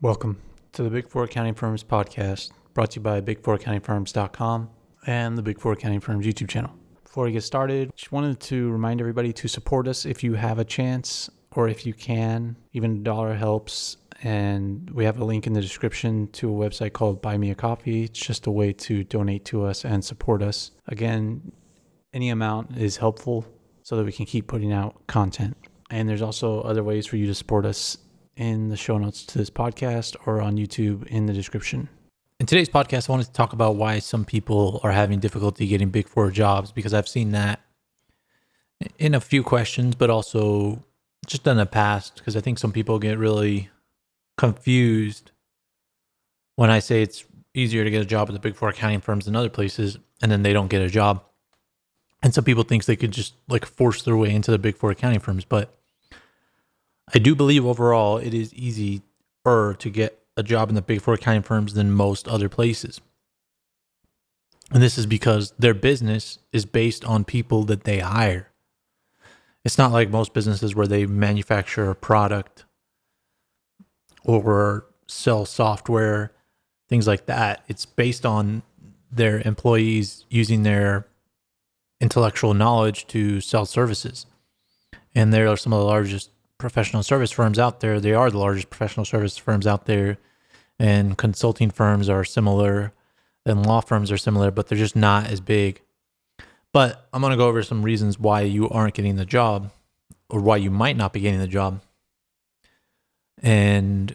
Welcome to the Big Four Accounting Firms podcast, brought to you by big4accountingfirms.com and the Big Four Accounting Firms YouTube channel. Before we get started, just wanted to remind everybody to support us if you have a chance or if you can. Even $1 helps, and we have a link in the description to a website called Buy Me a Coffee. It's just a way to donate to us and support us. Again, any amount is helpful so that we can keep putting out content. And there's also other ways for you to support us in the show notes to this podcast or on YouTube in the description. In today's podcast, I wanted to talk about why some people are having difficulty getting Big Four jobs, because I've seen that in a few questions, but also just in the past, because I think some people get really confused when I say it's easier to get a job at the Big Four accounting firms than other places, and then they don't get a job. And some people think they could just force their way into the Big Four accounting firms, but I do believe overall it is easier to get a job in the Big Four accounting firms than most other places. And this is because their business is based on people that they hire. It's not like most businesses where they manufacture a product or sell software, things like that. It's based on their employees using their intellectual knowledge to sell services. And there are some of the largest professional service firms out there. They are the largest professional service firms out there, and consulting firms are similar and law firms are similar, but they're just not as big. But I'm going to go over some reasons why you aren't getting the job, or why you might not be getting the job. And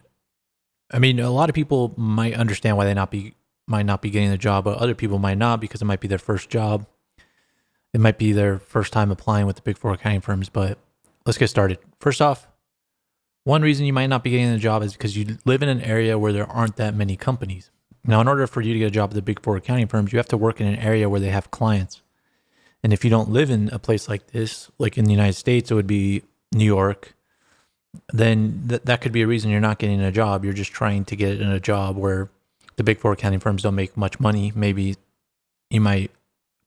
I mean, a lot of people might understand why they might not be getting the job, but other people might not, because it might be their first job. It might be their first time applying with the Big Four accounting firms. But let's get started. First off, one reason you might not be getting the job is because you live in an area where there aren't that many companies. Now, in order for you to get a job at the Big Four accounting firms, you have to work in an area where they have clients. And if you don't live in a place like this, like in the United States, it would be New York, then that could be a reason you're not getting a job. You're just trying to get in a job where the Big Four accounting firms don't make much money. Maybe you might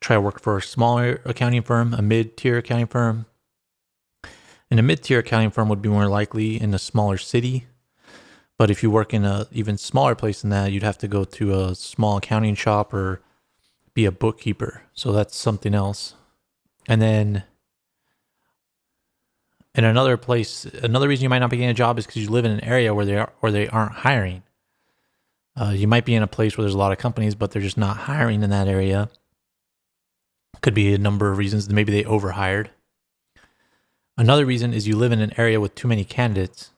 try to work for a smaller accounting firm, a mid-tier accounting firm. And a mid-tier accounting firm would be more likely in a smaller city. But if you work in a even smaller place than that, you'd have to go to a small accounting shop or be a bookkeeper. So that's something else. And then in another place, another reason you might not be getting a job is because you live in an area where they aren't hiring. You might be in a place where there's a lot of companies, but they're just not hiring in that area. Could be a number of reasons. Maybe they overhired. Another reason is you live in an area with too many candidates.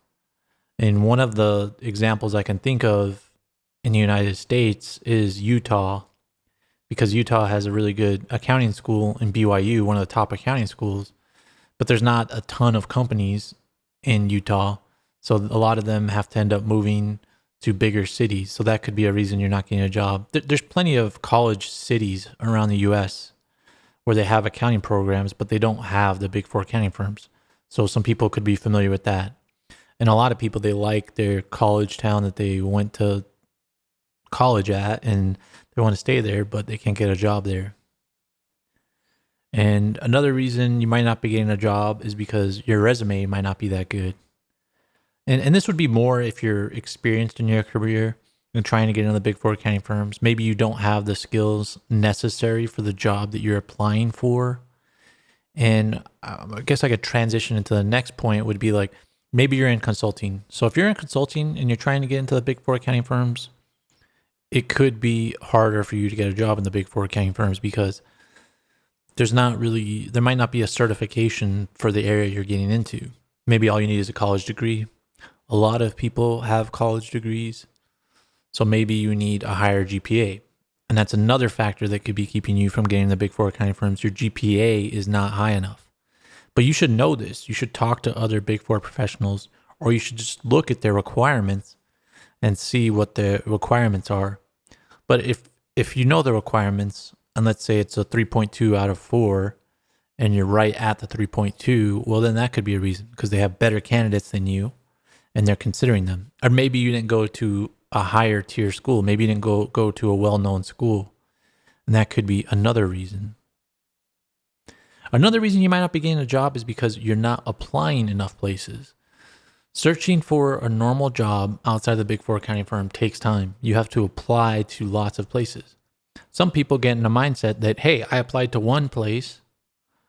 And one of the examples I can think of in the United States is Utah, because Utah has a really good accounting school in BYU, one of the top accounting schools, but there's not a ton of companies in Utah. So a lot of them have to end up moving to bigger cities. So that could be a reason you're not getting a job. There's plenty of college cities around the US where they have accounting programs, but they don't have the Big Four accounting firms. So some people could be familiar with that. And a lot of people, they like their college town that they went to college at, and they want to stay there, but they can't get a job there. And another reason you might not be getting a job is because your resume might not be that good. And this would be more if you're experienced in your career and trying to get into the Big Four accounting firms. Maybe you don't have the skills necessary for the job that you're applying for. And I guess I could transition into the next point would be maybe you're in consulting. So if you're in consulting and you're trying to get into the Big Four accounting firms, it could be harder for you to get a job in the Big Four accounting firms because there might not be a certification for the area you're getting into. Maybe all you need is a college degree. A lot of people have college degrees. So maybe you need a higher GPA. And that's another factor that could be keeping you from getting the Big Four accounting firms. Your GPA is not high enough. But you should know this. You should talk to other Big Four professionals, or you should just look at their requirements and see what the requirements are. But if you know the requirements, and let's say it's a 3.2 out of 4, and you're right at the 3.2, well, then that could be a reason, because they have better candidates than you, and they're considering them. Or maybe you didn't go to a higher tier school. Maybe you didn't go to a well-known school. And that could be another reason. Another reason you might not be getting a job is because you're not applying enough places. Searching for a normal job outside the big four accounting firm takes time. You have to apply to lots of places. Some people get in a mindset that, hey, I applied to one place.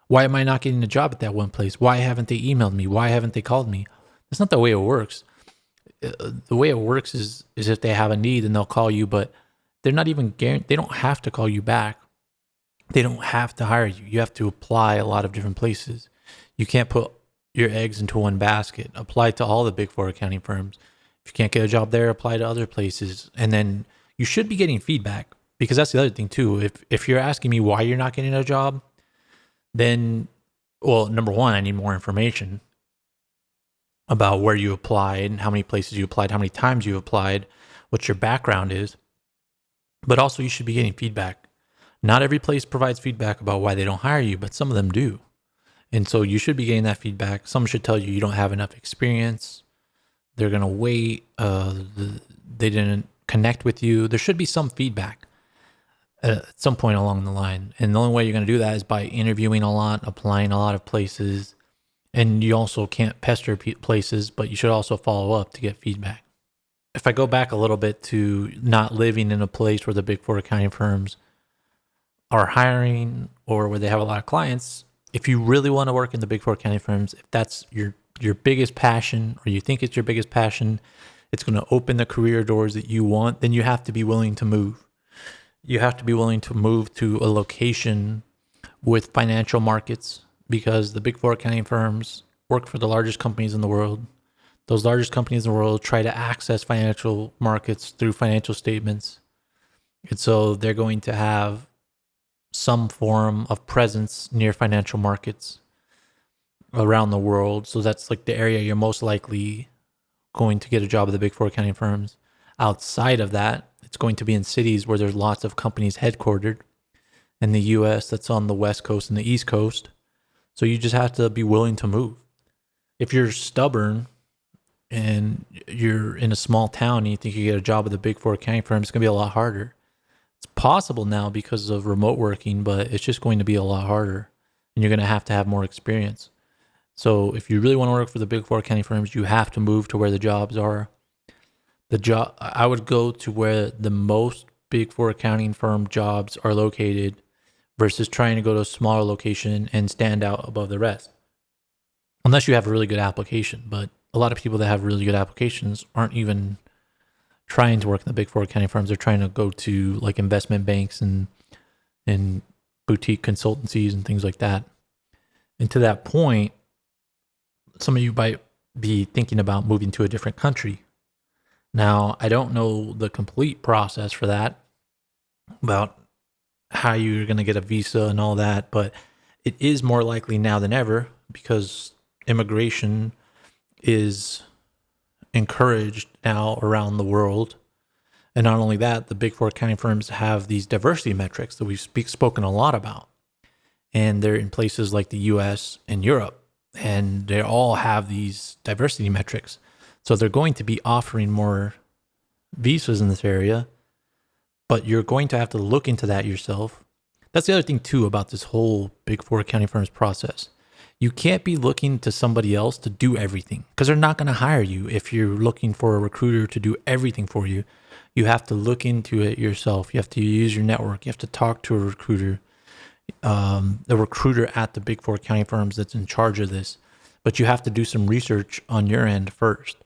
Why am I not getting a job at that one place? Why haven't they emailed me? Why haven't they called me? That's not the way it works. The way it works is if they have a need and they'll call you, but they're not even guaranteed. They don't have to call you back. They don't have to hire you. You have to apply a lot of different places. You can't put your eggs into one basket. Apply to all the big four accounting firms. If you can't get a job there, apply to other places. And then you should be getting feedback, because that's the other thing too. If you're asking me why you're not getting a job, then, well, number one, I need more information about where you applied, how many places you applied, how many times you applied, what your background is. But also you should be getting feedback. Not every place provides feedback about why they don't hire you, but some of them do. And so you should be getting that feedback. Some should tell you don't have enough experience. They're going to wait. They didn't connect with you. There should be some feedback at some point along the line. And the only way you're going to do that is by interviewing a lot, applying a lot of places. And you also can't pester places, but you should also follow up to get feedback. If I go back a little bit to not living in a place where the big four accounting firms are hiring or where they have a lot of clients, if you really want to work in the big four accounting firms, if that's your biggest passion, or you think it's your biggest passion, it's going to open the career doors that you want, then you have to be willing to move. You have to be willing to move to a location with financial markets, because the big four accounting firms work for the largest companies in the world. Those largest companies in the world try to access financial markets through financial statements. And so they're going to have some form of presence near financial markets around the world. So that's like the area you're most likely going to get a job at the big four accounting firms. Outside of that, it's going to be in cities where there's lots of companies headquartered. In the US, that's on the West Coast and the East Coast. So you just have to be willing to move. If you're stubborn and you're in a small town and you think you get a job at the big four accounting firm, it's going to be a lot harder. It's possible now because of remote working, but it's just going to be a lot harder, and you're going to have more experience. So if you really want to work for the big four accounting firms, you have to move to where the jobs are. I would go to where the most big four accounting firm jobs are located versus trying to go to a smaller location and stand out above the rest. Unless you have a really good application. But a lot of people that have really good applications aren't even trying to work in the big four accounting firms. They're trying to go to like investment banks and boutique consultancies and things like that. And to that point, some of you might be thinking about moving to a different country. Now, I don't know the complete process for that, about how you're going to get a visa and all that, but it is more likely now than ever because immigration is encouraged now around the world. And not only that, the big four accounting firms have these diversity metrics that we've spoken a lot about. And they're in places like the US and Europe, and they all have these diversity metrics. So they're going to be offering more visas in this area, but you're going to have to look into that yourself. That's the other thing too about this whole big four accounting firms process. You can't be looking to somebody else to do everything, because they're not going to hire you if you're looking for a recruiter to do everything for you. You have to look into it yourself. You have to use your network. You have to talk to a recruiter, the recruiter at the big four accounting firms that's in charge of this. But you have to do some research on your end first.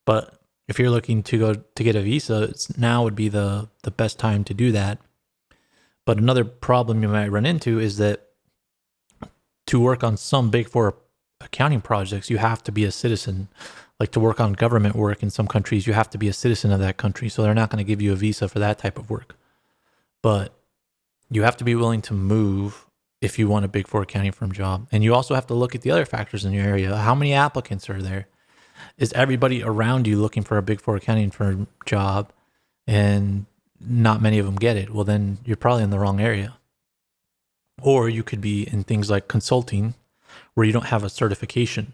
But if you're looking to go to get a visa, now would be the best time to do that. But another problem you might run into is that to work on some big four accounting projects, you have to be a citizen. Like to work on government work in some countries, you have to be a citizen of that country. So they're not going to give you a visa for that type of work. But you have to be willing to move if you want a big four accounting firm job. And you also have to look at the other factors in your area. How many applicants are there? Is everybody around you looking for a big four accounting firm job and not many of them get it? Well, then you're probably in the wrong area. Or you could be in things like consulting where you don't have a certification.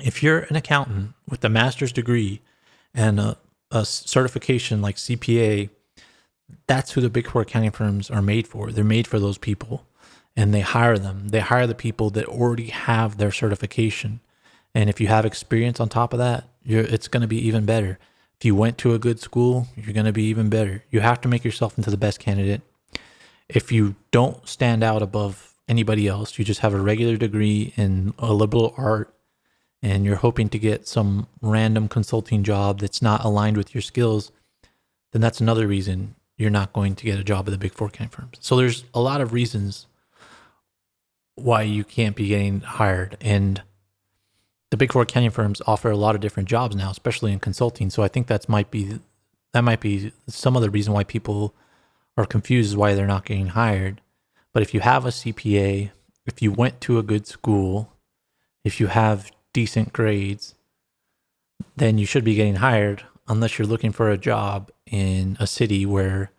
If you're an accountant with a master's degree and a certification like CPA, that's who the big four accounting firms are made for. They're made for those people, and they hire them. They hire the people that already have their certification. And if you have experience on top of that, it's going to be even better. If you went to a good school, you're going to be even better. You have to make yourself into the best candidate. If you don't stand out above anybody else, you just have a regular degree in a liberal art, and you're hoping to get some random consulting job that's not aligned with your skills, then that's another reason you're not going to get a job at the big four accounting firms. So there's a lot of reasons why you can't be getting hired. And the big four accounting firms offer a lot of different jobs now, especially in consulting. So I think that might be some of the reason why people are confused is why they're not getting hired. But if you have a CPA, if you went to a good school, if you have decent grades, then you should be getting hired, unless you're looking for a job in a city where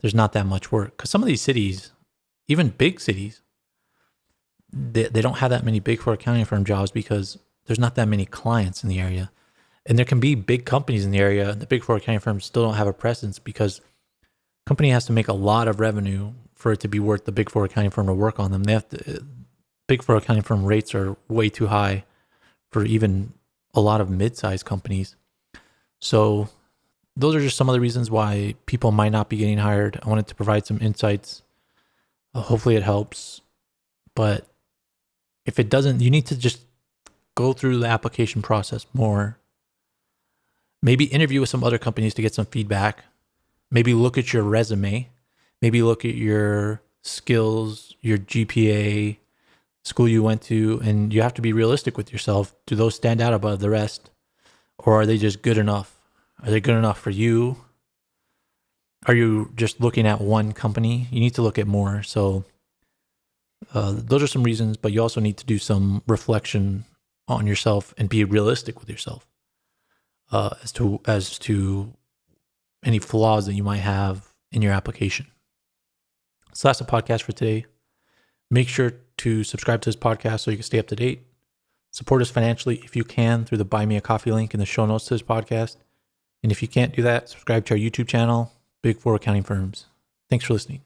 there's not that much work. Because some of these cities, even big cities, they don't have that many big four accounting firm jobs because there's not that many clients in the area. And there can be big companies in the area, and the big four accounting firms still don't have a presence because company has to make a lot of revenue for it to be worth the big four accounting firm to work on them. Big four accounting firm rates are way too high for even a lot of mid-sized companies. So those are just some of the reasons why people might not be getting hired. I wanted to provide some insights. Hopefully it helps. But if it doesn't, you need to just go through the application process more. Maybe interview with some other companies to get some feedback. Maybe look at your resume. Maybe look at your skills, your GPA, school you went to, and you have to be realistic with yourself. Do those stand out above the rest? Or are they just good enough? Are they good enough for you? Are you just looking at one company? You need to look at more. So those are some reasons, but you also need to do some reflection on yourself and be realistic with yourself as to any flaws that you might have in your application. So that's the podcast for today. Make sure to subscribe to this podcast so you can stay up to date. Support us financially if you can through the Buy Me a Coffee link in the show notes to this podcast. And if you can't do that, subscribe to our YouTube channel, Big Four Accounting Firms. Thanks for listening.